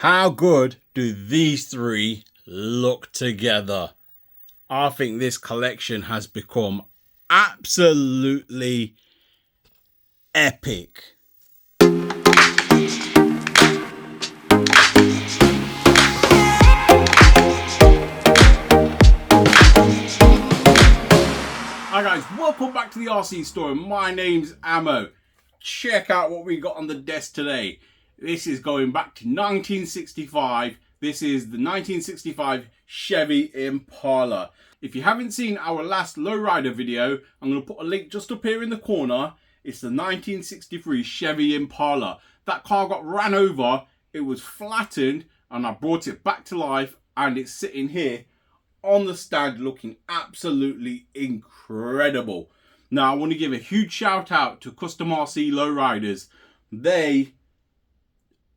How good do these three look together? I think this collection has become absolutely epic. Hi guys, welcome back to the RC store. My name's Ammo. Check out what we got on the desk today. This is going back to 1965. This is the 1965 Chevy Impala. If you haven't seen our last Lowrider video, I'm going to put a link just up here in the corner. It's the 1963 Chevy Impala. That car got ran over, it was flattened, and I brought it back to life, and it's sitting here on the stand looking absolutely incredible. Now I want to give a huge shout out to Custom RC Lowriders. They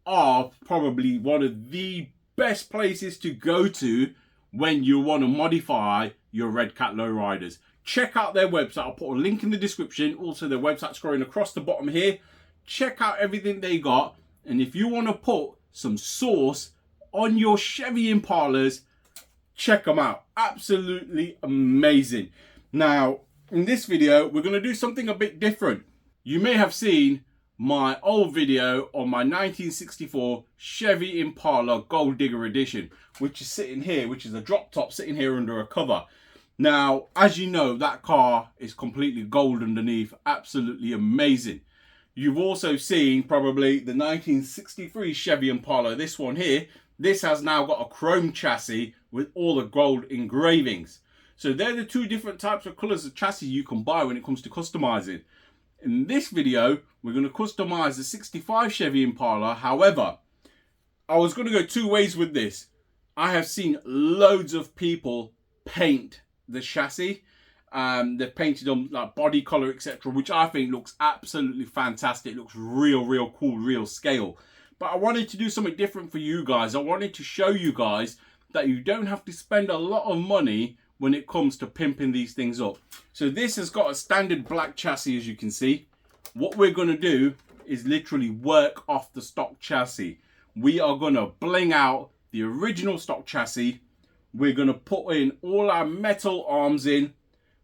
are probably one of the best places to go to when you want to modify your redcat lowriders. Check out their website. I'll put a link in the description. Also their website scrolling across the bottom here. Check out everything they got, and if you want to put some sauce on your Chevy Impalas, check them out. Absolutely amazing. Now in this video we're going to do something a bit different. You may have seen my old video on my 1964 Chevy Impala Gold Digger Edition, which is sitting here, which is a drop top sitting here under a cover. Now as you know, that car is completely gold underneath. Absolutely amazing. You've also seen probably the 1963 Chevy Impala, this one here. This has now got a chrome chassis with all the gold engravings. So they're the two different types of colours of chassis you can buy when it comes to customizing. In this video, we're going to customize the 65 Chevy Impala. However, I was going to go two ways with this. I have seen loads of people paint the chassis. They've painted them like body color, etc., which I think looks absolutely fantastic. It looks real cool, real scale. But I wanted to do something different for you guys. I wanted to show you guys that you don't have to spend a lot of money when it comes to pimping these things up. So this has got a standard black chassis, as you can see. What we're going to do is literally work off the stock chassis. We are going to bling out the original stock chassis. We're going to put in all our metal arms in.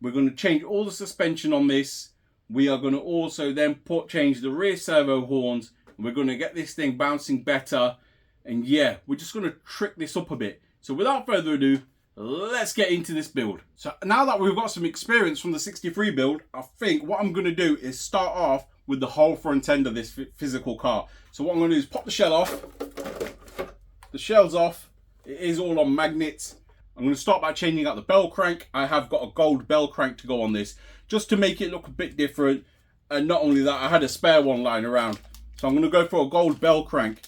We're going to change all the suspension on this. We are going to also then change the rear servo horns. We're going to get this thing bouncing better. And yeah, we're just going to trick this up a bit. So without further ado, let's get into this build. So now that we've got some experience from the 63 build, I think what I'm going to do is start off with the whole front end of this physical car. So what I'm going to do is pop the shell off. The shell's off. It is all on magnets. I'm going to start by changing out the bell crank. I have got a gold bell crank to go on this, just to make it look a bit different. And not only that, I had a spare one lying around. So I'm going to go for a gold bell crank.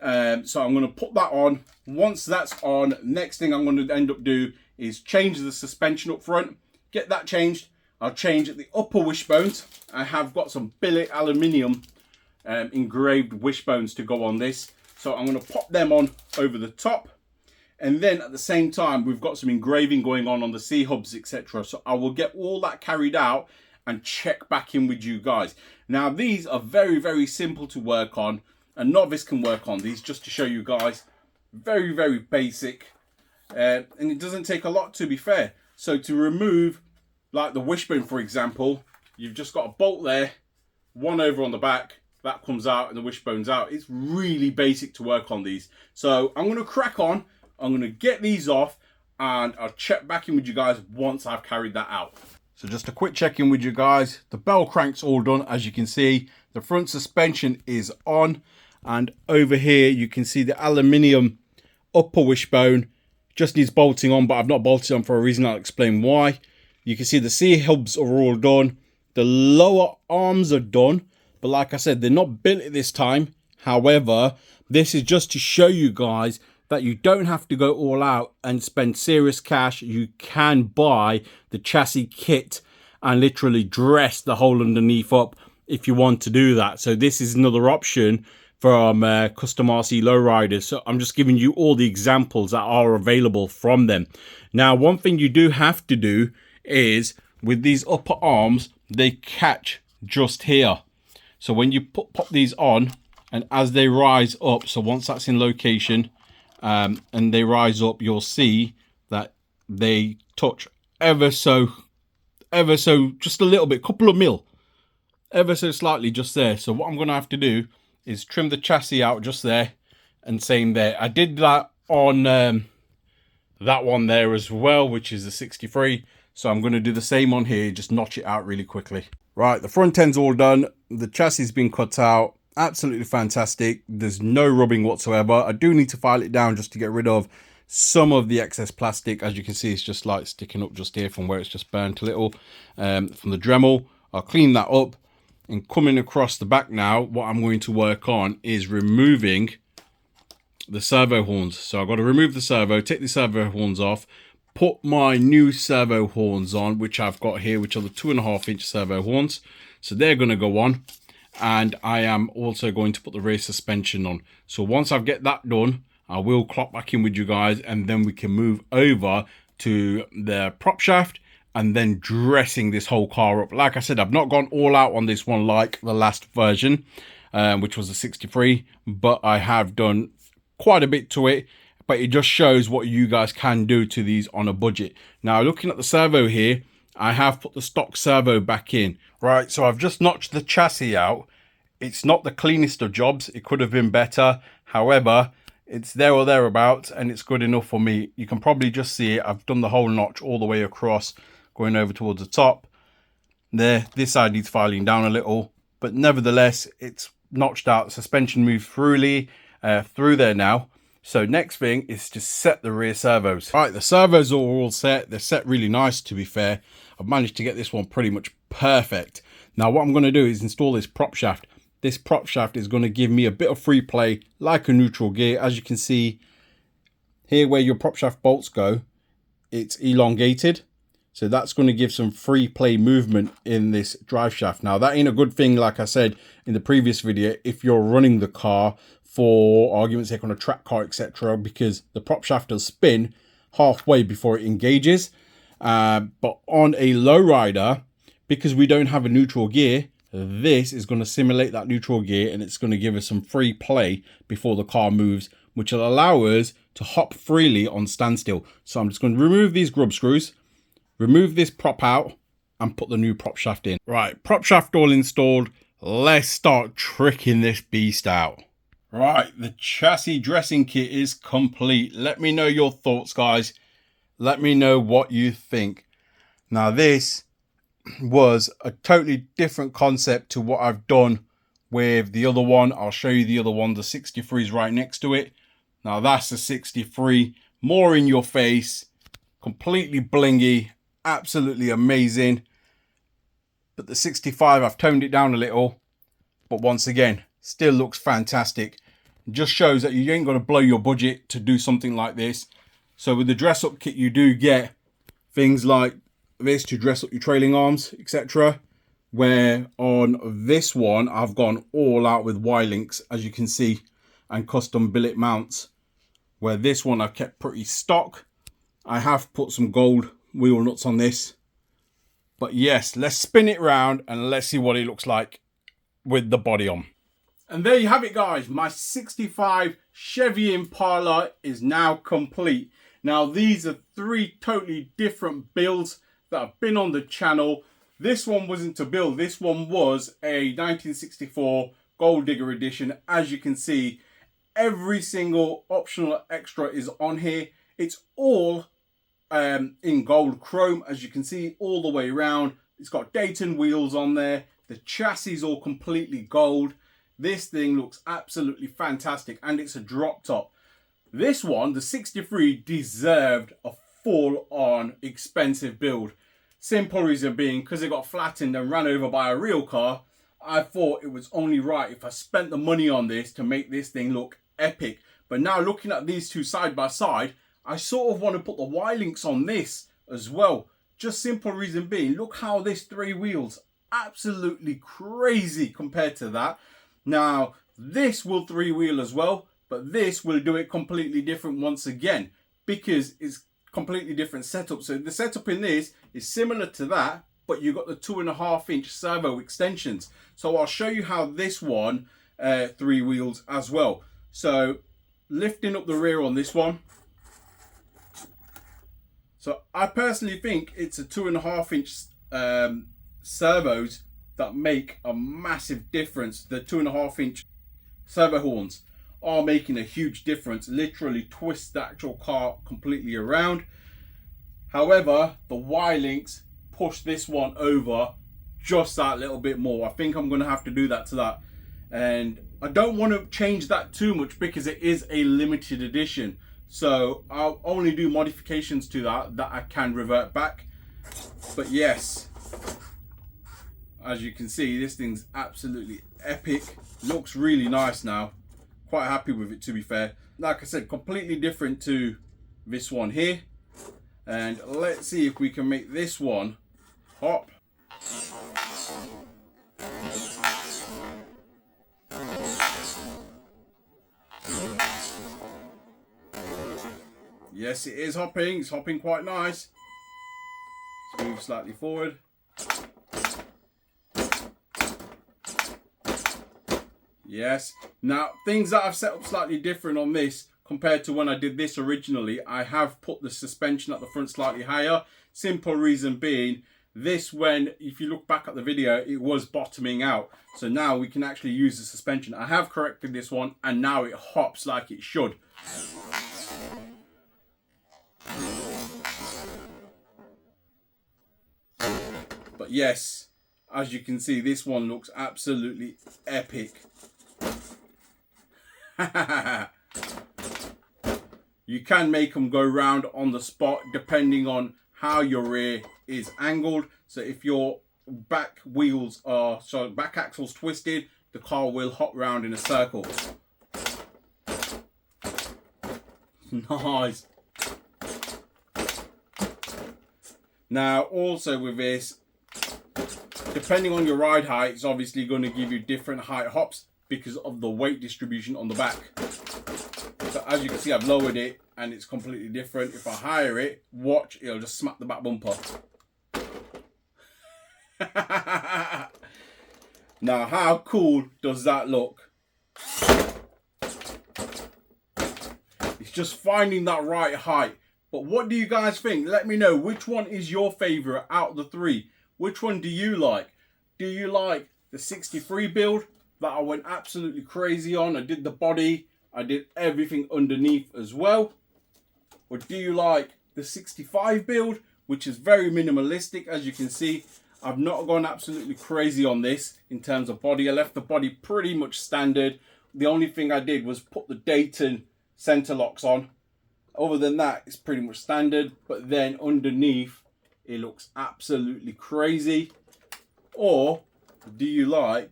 So I'm going to put that on. Once that's on, next thing I'm going to end up do is change the suspension up front. Get that changed. I'll change the upper wishbones. I have got some billet aluminium engraved wishbones to go on this. So I'm going to pop them on over the top. And then at the same time, we've got some engraving going on the C-hubs, etc. So I will get all that carried out and check back in with you guys. Now these are very simple to work on. A novice can work on these, just to show you guys. Very basic. And it doesn't take a lot, to be fair. So to remove, like the wishbone for example, you've just got a bolt there, one over on the back, that comes out and the wishbone's out. It's really basic to work on these. So I'm going to crack on. I'm going to get these off and I'll check back in with you guys once I've carried that out. So just a quick check in with you guys. The bell crank's all done, as you can see. The front suspension is on. And over here, you can see the aluminium upper wishbone. Just needs bolting on, but I've not bolted on for a reason. I'll explain why. You can see the C-hubs are all done. The lower arms are done. But like I said, they're not built at this time. However, this is just to show you guys that you don't have to go all out and spend serious cash. You can buy the chassis kit and literally dress the whole underneath up if you want to do that. So this is another option from Custom RC Lowriders. So I'm just giving you all the examples that are available from them. Now, one thing you do have to do is with these upper arms, they catch just here. So when you pop these on, And as they rise up, so once that's in location and they rise up, you'll see that they touch ever so just a little bit, couple of mil, ever so slightly just there. So what I'm going to have to do is trim the chassis out just there, and same there. I did that on that one there as well, which is the 63. So I'm going to do the same on here, just notch it out really quickly. Right, the front end's all done. The chassis has been cut out. Absolutely fantastic. There's no rubbing whatsoever. I do need to file it down just to get rid of some of the excess plastic. As you can see, it's just like sticking up just here from where it's just burnt a little from the Dremel. I'll clean that up. And coming across the back now, what I'm going to work on is removing the servo horns. So I've got to remove the servo, take the servo horns off, put my new servo horns on, which I've got here, which are the 2.5-inch servo horns. So they're going to go on. And I am also going to put the rear suspension on. So once I get that done, I will clock back in with you guys, and then we can move over to the prop shaft and then dressing this whole car up. Like I said, I've not gone all out on this one like the last version, which was the 63, but I have done quite a bit to it. But it just shows what you guys can do to these on a budget. Now, looking at the servo here, I have put the stock servo back in. Right, so I've just notched the chassis out. It's not the cleanest of jobs. It could have been better. However, it's there or thereabouts, and it's good enough for me. You can probably just see it. I've done the whole notch all the way across, going over towards the top. There, this side needs filing down a little, but nevertheless, it's notched out. Suspension moves freely through there now. So next thing is to set the rear servos. Right, the servos are all set. They're set really nice, to be fair. I've managed to get this one pretty much perfect. Now what I'm going to do is install this prop shaft. This prop shaft is going to give me a bit of free play like a neutral gear. As you can see here where your prop shaft bolts go, it's elongated. So that's going to give some free play movement in this drive shaft. Now that ain't a good thing, like I said in the previous video, if you're running the car for argument's sake on a track car, etc., because the prop shaft will spin halfway before it engages. But on a lowrider, because we don't have a neutral gear, this is going to simulate that neutral gear, and it's going to give us some free play before the car moves, which will allow us to hop freely on standstill. So I'm just going to remove these grub screws, remove this prop out, and put the new prop shaft in. Right, prop shaft all installed. Let's start tricking this beast out. Right, the chassis dressing kit is complete. Let me know your thoughts, guys. Let me know what you think. Now, this was a totally different concept to what I've done with the other one. I'll show you the other one. The 63 is right next to it. Now, that's the 63. More in your face. Completely blingy. Absolutely amazing. But the 65, I've toned it down a little. But once again, still looks fantastic. It just shows that you ain't going to blow your budget to do something like this. So with the dress up kit, you do get things like this to dress up your trailing arms, etc. Where on this one, I've gone all out with Y-links, as you can see, and custom billet mounts. Where this one I've kept pretty stock. I have put some gold wheel nuts on this. But yes, let's spin it round and let's see what it looks like with the body on. And there you have it, guys. My 65 Chevy Impala is now complete. Now, these are 3 totally different builds that have been on the channel. This one wasn't a build. This one was a 1964 Gold Digger edition. As you can see, every single optional extra is on here. It's all in gold chrome, as you can see, all the way around. It's got Dayton wheels on there. The chassis is all completely gold. This thing looks absolutely fantastic, and it's a drop top. This one, the 63, deserved a full-on expensive build. Simple reason being, because it got flattened and ran over by a real car, I thought it was only right if I spent the money on this to make this thing look epic. But now looking at these two side by side, I sort of want to put the Y-links on this as well. Just simple reason being, look how this 3 wheels, absolutely crazy compared to that. Now, this will 3-wheel as well, but this will do it completely different once again, because it's completely different setup. So the setup in this is similar to that, but you've got the 2.5-inch servo extensions. So I'll show you how this one three wheels as well. So lifting up the rear on this one. So I personally think it's a 2.5 inch servos that make a massive difference. The 2.5 inch servo horns are making a huge difference, literally twist the actual car completely around. However, the Y links push this one over just that little bit more. I think I'm going to have to do that to that, and I don't want to change that too much because it is a limited edition. So I'll only do modifications to that I can revert back. But yes, as you can see, this thing's absolutely epic. Looks really nice now. Quite happy with it, to be fair. Like I said, completely different to this one here. And let's see if we can make this one hop. Yes, it is hopping. It's hopping quite nice. Let's move slightly forward. Yes. Now, things that I've set up slightly different on this compared to when I did this originally, I have put the suspension at the front slightly higher. Simple reason being, this, when, if you look back at the video, it was bottoming out. So now we can actually use the suspension. I have corrected this one, and now it hops like it should. But yes, as you can see, this one looks absolutely epic. You can make them go round on the spot depending on how your rear is angled. So if your back wheels are, so back axle's twisted, the car will hop round in a circle. Nice. Now also with this, depending on your ride height, it's obviously going to give you different height hops because of the weight distribution on the back. So as you can see, I've lowered it and it's completely different. If I higher it, watch, it'll just smack the back bumper. Now, how cool does that look? It's just finding that right height. But what do you guys think? Let me know, which one is your favorite out of the three? Which one do you like? Do you like the 63 build that I went absolutely crazy on? I did the body, I did everything underneath as well. Or do you like the 65 build, which is very minimalistic? As you can see, I've not gone absolutely crazy on this in terms of body. I left the body pretty much standard. The only thing I did was put the Dayton center locks on. Other than that, it's pretty much standard. But then underneath, it looks absolutely crazy. Or do you like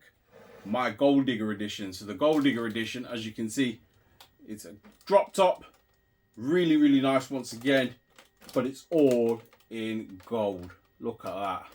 my Gold Digger edition? So the Gold Digger edition, as you can see, it's a drop top. Really, really nice once again. But it's all in gold. Look at that.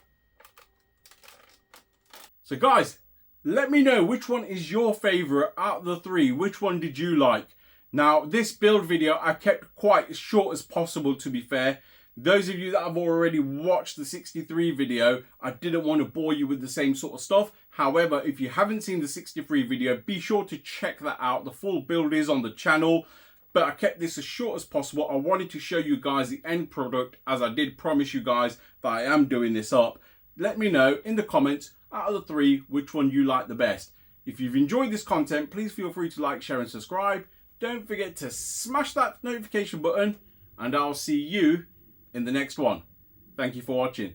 So guys, let me know which one is your favorite out of the three. Which one did you like? Now, this build video I kept quite as short as possible, to be fair. Those of you that have already watched the 63 video, I didn't want to bore you with the same sort of stuff. However, if you haven't seen the 63 video, be sure to check that out. The full build is on the channel. But I kept this as short as possible. I wanted to show you guys the end product, as I did promise you guys that I am doing this up. Let me know in the comments, out of the three, which one you like the best. If you've enjoyed this content, please feel free to like, share and subscribe. Don't forget to smash that notification button, and I'll see you in the next one. Thank you for watching.